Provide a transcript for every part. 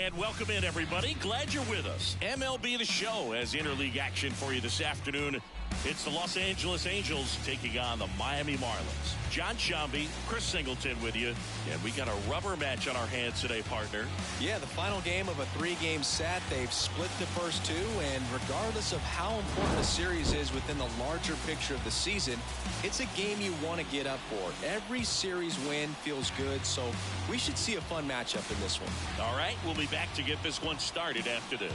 And welcome in, everybody. Glad you're with us. MLB The Show has interleague action for you this afternoon. It's the Los Angeles Angels taking on the Miami Marlins. John Shambi, Chris Singleton with you. And we got a rubber match on our hands today, partner. Yeah, the final game of a three-game set. They've split the first two, and regardless of how important the series is within the larger picture of the season, it's a game you want to get up for. Every series win feels good, so we should see a fun matchup in this one. All right, we'll be back to get this one started after this.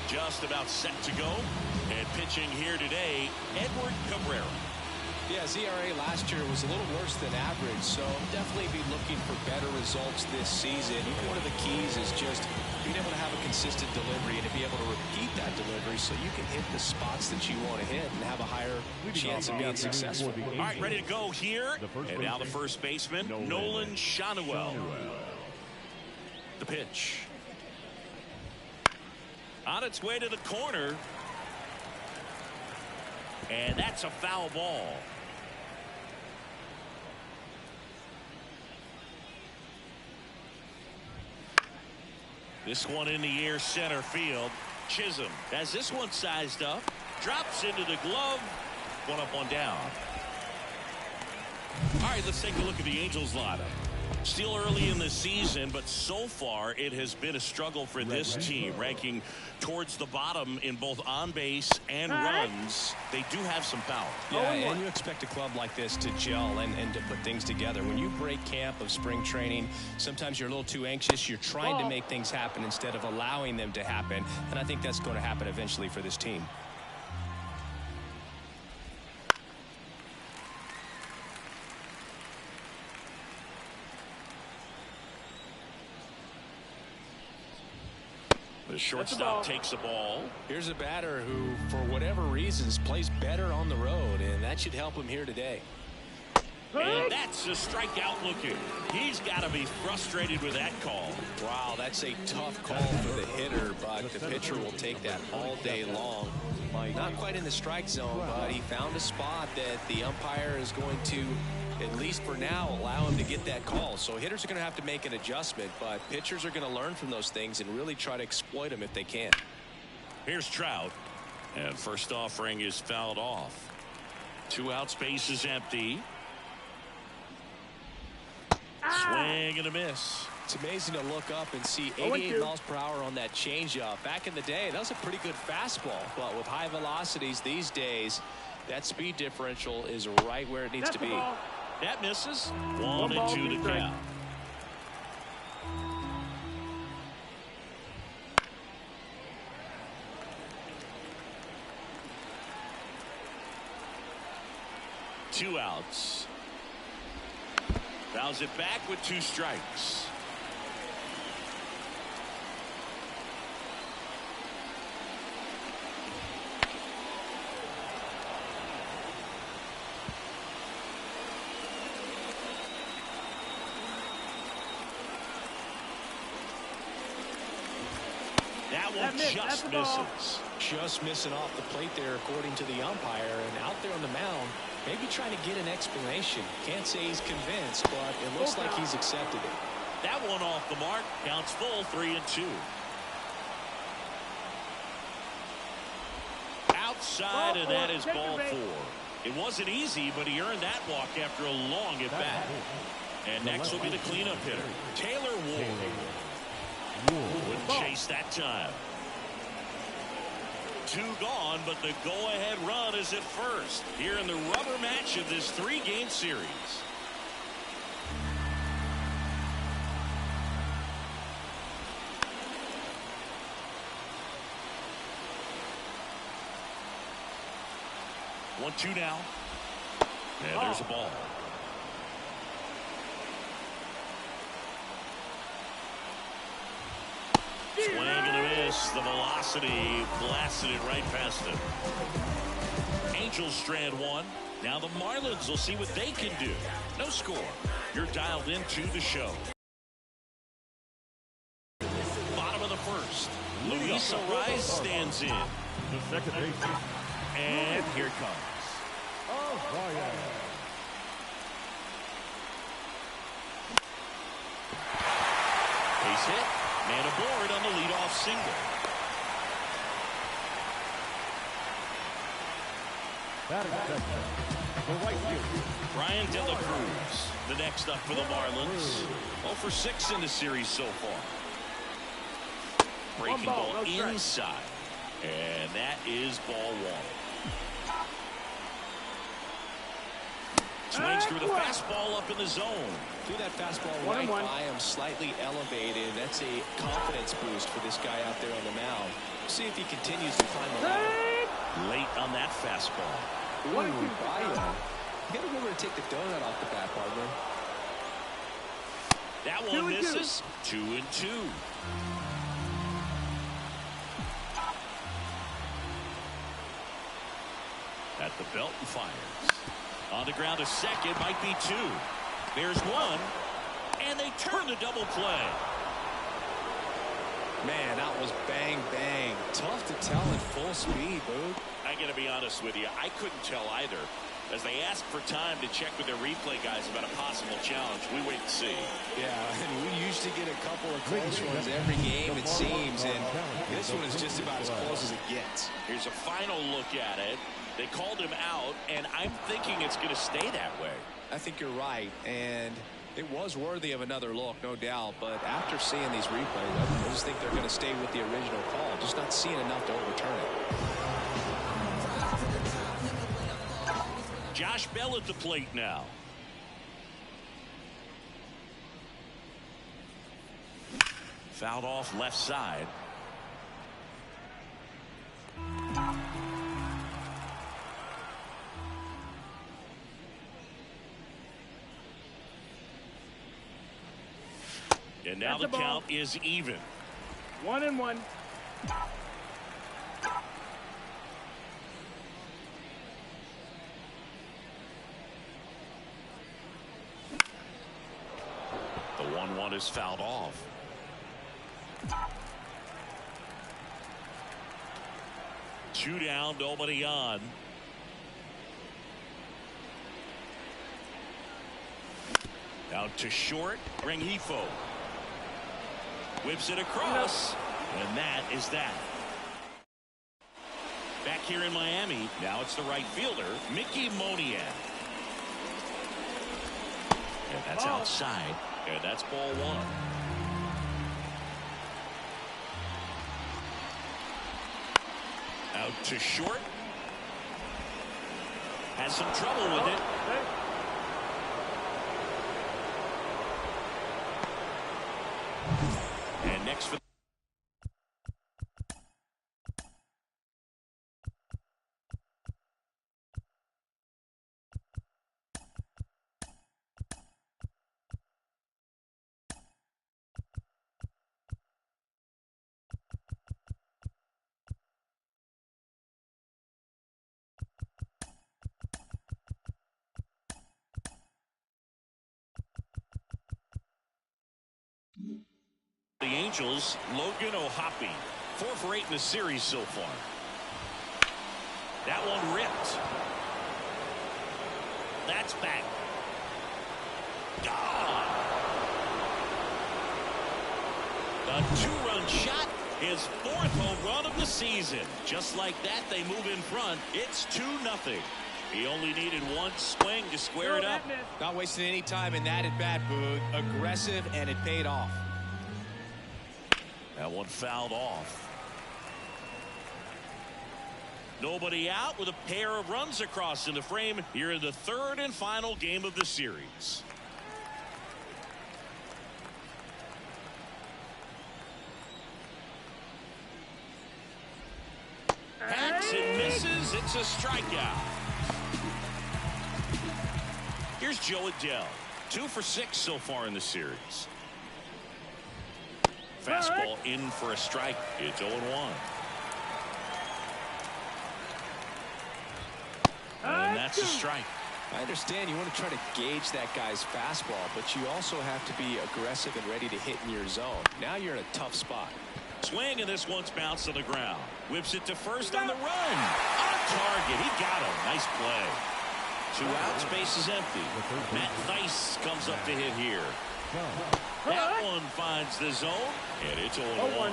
Just about set to go, and pitching here today, Yr1 Cabrera. Yeah, his ERA last year was a little worse than average, so definitely be looking for better results this season. One of the keys is just being able to have a consistent delivery and to be able to repeat that delivery so you can hit the spots that you want to hit and have a higher chance of being successful. All right, ready to go here, and now the first baseman, Nolan Schanuel. The pitch. On its way to the corner. And that's a foul ball. This one in the air, center field. Chisholm has this one sized up. Drops into the glove. One up, one down. All right, let's take a look at the Angels lineup. Still early in the season, but so far it has been a struggle for this team, ranking towards the bottom in both on base and runs. They do have some power. Yeah, and you expect a club like this to gel and to put things together. When you break camp of spring training, sometimes you're a little too anxious. You're trying to make things happen instead of allowing them to happen, and I think that's going to happen eventually for this team. The shortstop takes the ball. Here's a batter who, for whatever reasons, plays better on the road, and that should help him here today. And that's a strikeout looking. He's got to be frustrated with that call. Wow, that's a tough call for the hitter, but the pitcher will take that all day long. Not quite in the strike zone, but he found a spot that the umpire is going to, at least for now, allow him to get that call. So hitters are going to have to make an adjustment, but pitchers are going to learn from those things and really try to exploit them if they can. Here's Trout, and first offering is fouled off. 2 outs, base is empty. Swing and a miss. It's amazing to look up and see 88 miles per hour on that changeup. Back in the day, that was a pretty good fastball, but with high velocities these days, that speed differential is right where it needs to be. That misses. 1-2 to count. Two outs. Fouls it back with 2 strikes. That one just misses. Just missing off the plate there, according to the umpire, and out there on the mound, maybe trying to get an explanation. Can't say he's convinced, but it looks like he's accepted it. That one off the mark. Counts full, 3-2. Outside, and that is ball 4. It wasn't easy, but he earned that walk after a long at-bat. And next will be the cleanup hitter, Taylor Ward. Wouldn't chase that time. 2 gone, but the go-ahead run is at first here in the rubber match of this 3-game series. One, 2 now. And there's a ball. Swing and a miss. The velocity blasted it right past him. Angels strand 1. Now the Marlins will see what they can do. No score. You're dialed into the show. Bottom of the first. Luis Ariz stands in. The second base. And here it comes. Base hit. Man aboard on the leadoff single. Brian De La Cruz, the next up for the Marlins. 0 for 6 in the series so far. Breaking ball inside. And that is ball one. Swings through the fastball up in the zone. Threw that fastball right by him, slightly elevated. That's a confidence boost for this guy out there on the mound. See if he continues to climb the ladder. Late on that fastball. Ooh, you gotta remember to take the donut off the bat, partner. That one misses. 2-2. At the belt and fires. On the ground to second, might be two. There's one, and they turn the double play. Man, that was bang, bang. Tough to tell at full speed, Boog. I gotta be honest with you, I couldn't tell either. As they asked for time to check with their replay guys about a possible challenge, we wait and see. Yeah, and we usually get a couple of close ones every game, it seems, and this one is just about as close as it gets. Here's a final look at it. They called him out, and I'm thinking it's going to stay that way. I think you're right, and it was worthy of another look, no doubt. But after seeing these replays, I just think they're going to stay with the original call, just not seeing enough to overturn it. Josh Bell at the plate now. Fouled off left side. And now the count is even. 1-1. The 1-1 is fouled off. Two down, nobody on. Out to short, Rengifo. Whips it across, and that is that. Back here in Miami, now it's the right fielder, Mickey Moniak. And that's outside, and that's ball one. Out to short. Has some trouble with it. And next for the Angels, Logan O'Hoppe, 4 for 8 in the series so far. That one ripped. That's back. Gone. A 2-run shot, his 4th home run of the season. Just like that, they move in front. It's 2-0. He only needed one swing to square it up. Not wasting any time in that at bat, Boog. Aggressive, and it paid off. That one fouled off. Nobody out with a pair of runs across in the frame here in the 3rd and final game of the series. Hacks and misses. It's a strikeout. Here's Joe Adell. 2 for 6 so far in the series. Fastball in for a strike. It's 0-1. And that's a strike. I understand you want to try to gauge that guy's fastball, but you also have to be aggressive and ready to hit in your zone. Now you're in a tough spot. Swing, and this one's bounced on the ground. Whips it to first on the run. On target. He got him. Nice play. 2 outs, base is empty. Matt Thaiss comes up to hit here. That one finds the zone, and it's 0-1.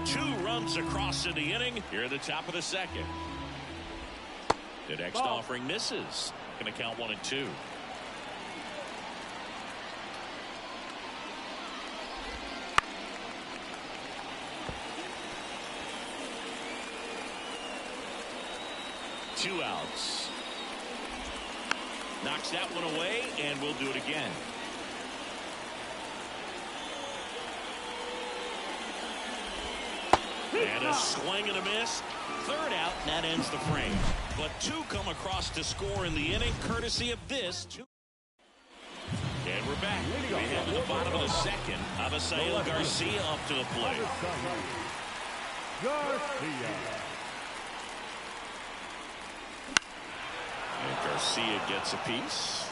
Two runs across in the inning here at the top of the second. The next offering misses. Going to count 1-2. Two outs. Knocks that one away, and we'll do it again. And a swing and a miss. Third out, and that ends the frame. But two come across to score in the inning, courtesy of this. And we're back. We head to the bottom of the second. Avisail Garcia up to the plate. And Garcia gets a piece.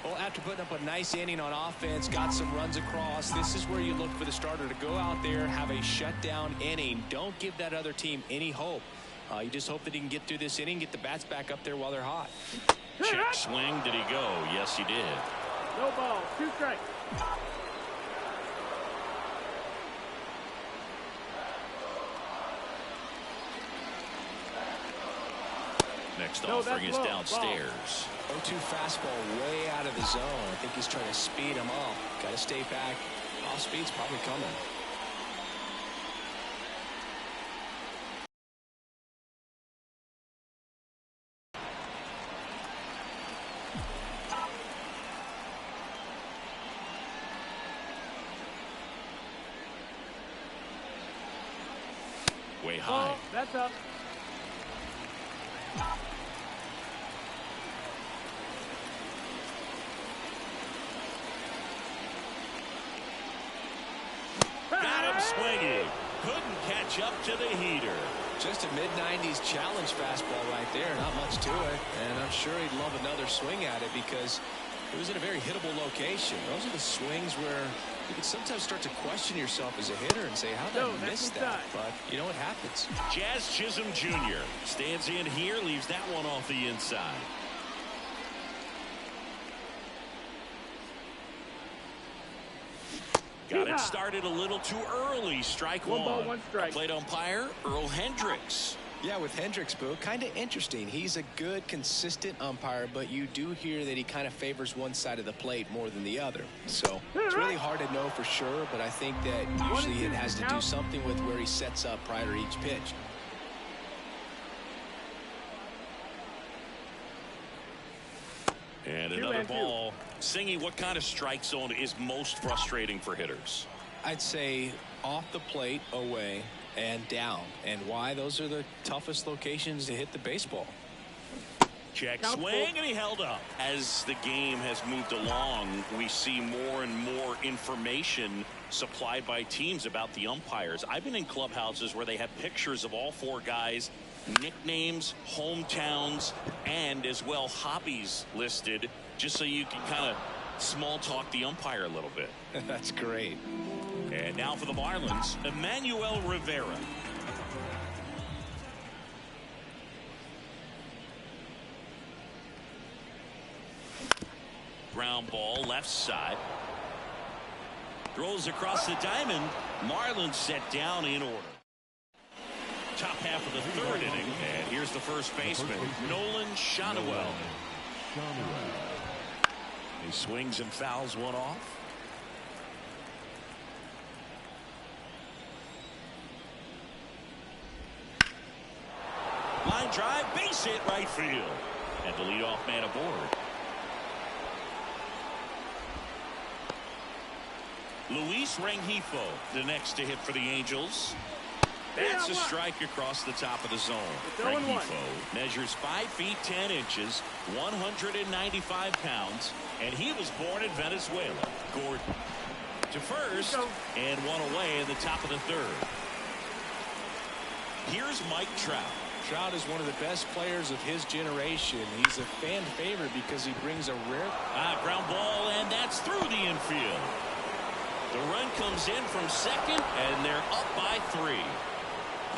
Well, after putting up a nice inning on offense, got some runs across, this is where you look for the starter to go out there, have a shutdown inning. Don't give that other team any hope. You just hope that he can get through this inning, get the bats back up there while they're hot. Check swing. Did he go? Yes, he did. No ball. 2 strikes. Next offering is downstairs. 0-2 fastball way out of the zone. I think he's trying to speed him up. Got to stay back. Off speed's probably coming. Way high. Oh, that's up. Got him swinging. Couldn't catch up to the heater. Just a mid-90s challenge fastball right there. Not much to it. And I'm sure he'd love another swing at it because it was in a very hittable location. Those are the swings where you can sometimes start to question yourself as a hitter and say, how did I miss that? But you know what happens. Jazz Chisholm Jr. stands in here, leaves that one off the inside. Got it started a little too early. Strike one. 1 ball, 1 strike. Plate umpire, Earl Hendricks. Yeah, with Hendricks, Boo, kind of interesting. He's a good, consistent umpire, but you do hear that he kind of favors one side of the plate more than the other. So it's really hard to know for sure, but I think that usually it has to do something with where he sets up prior to each pitch. And another ball. Singy, what kind of strike zone is most frustrating for hitters? I'd say off the plate, away, and down. And why? Those are the toughest locations to hit the baseball. Check swing, and he held up. As the game has moved along, we see more and more information supplied by teams about the umpires. I've been in clubhouses where they have pictures of all 4 guys, nicknames, hometowns, and as well hobbies listed, just so you can kind of small talk the umpire a little bit. That's great. And now for the Marlins, Emmanuel Rivera. Ground ball left side. Throws across the diamond. Marlins set down in order. Top half of the 3rd inning, and here's the first baseman, Nolan Schanuel. He swings and fouls one off. Line drive, base hit right field. And the leadoff man aboard. Luis Rengifo, the next to hit for the Angels. That's a strike across the top of the zone. Rengifo measures 5 feet 10 inches, 195 pounds, and he was born in Venezuela. Gordon to first, and one away in the top of the 3rd. Here's Mike Trout. Trout is one of the best players of his generation. He's a fan favorite because he brings a rare ground ball, and that's through the infield. The run comes in from second, and they're up by 3.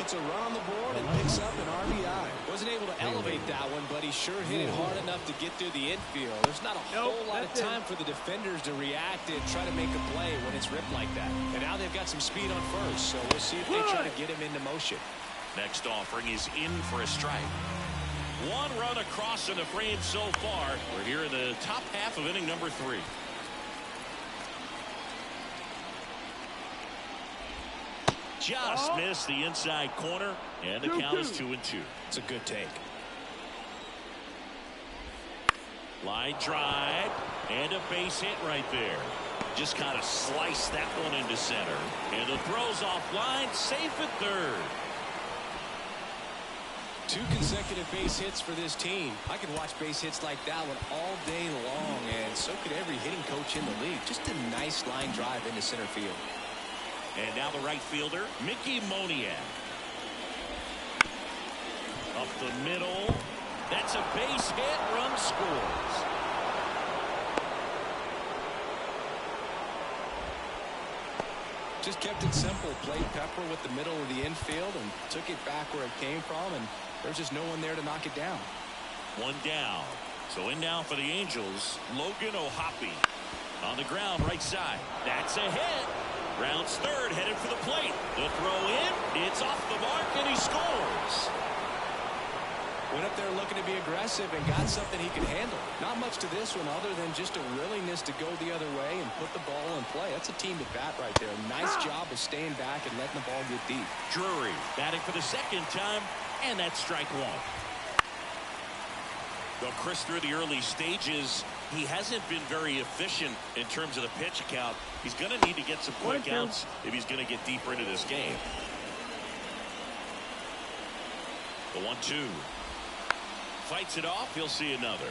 It's a run on the board and picks up an RBI. Wasn't able to elevate that one, but he sure hit it hard enough to get through the infield. There's not a whole lot of time for the defenders to react and try to make a play when it's ripped like that. And now they've got some speed on first, so we'll see if they try to get him into motion. Next offering is in for a strike. One run across in the frame so far. We're here in the top half of inning number 3. Just missed the inside corner, and the count is 2-2. It's a good take. Line drive, and a base hit right there. Just kind of sliced that one into center. And the throw's offline, safe at third. 2 consecutive base hits for this team. I could watch base hits like that one all day long, and so could every hitting coach in the league. Just a nice line drive into center field. And now the right fielder, Mickey Moniak. Up the middle. That's a base hit. Run scores. Just kept it simple. Played Pepper with the middle of the infield and took it back where it came from, and there's just no one there to knock it down. One down. So in now for the Angels, Logan O'Hoppe. On the ground, right side. That's a hit. Rounds third, headed for the plate. The throw in, it's off the mark, and he scores. Went up there looking to be aggressive and got something he could handle. Not much to this one other than just a willingness to go the other way and put the ball in play. That's a team at bat right there. Nice job of staying back and letting the ball get deep. Drury batting for the second time, and that's strike 1. Well, Chris, through the early stages, he hasn't been very efficient in terms of the pitch count. He's going to need to get some quick outs if he's going to get deeper into this game. The 1-2. Fights it off. He'll see another.